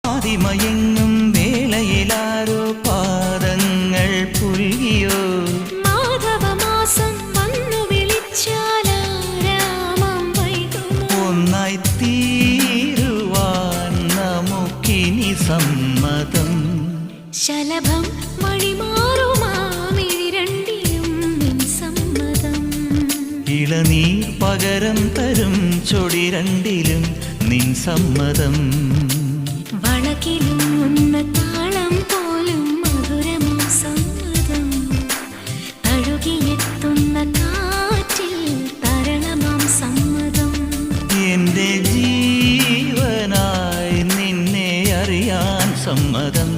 പാതിമയങ്ങും വേളയിലാരോ പാദങ്ങൾ പുൽകിയോ മാധവമാസം വന്നു വിളിച്ചാലാരാമം വൈകുമോ ഒന്നായി തീരുവാൻ നമുക്കിനി സമ്മതം ശലഭം മണിമാറുമാമിരണ്ടിലും നിൻ സമ്മതം ഇളനീർ പകരം തരും ചൊടി രണ്ടിലും നിൻ സമ്മതം വളകിലും ഒന്ന താളം പോലും മധുരമാം സമ്മതം തഴുകിയെത്തുന്ന കാറ്റിൽ തരണമാം സമ്മതം എന്റെ ജീവനായി നിന്നെ അറിയാൻ സമ്മതം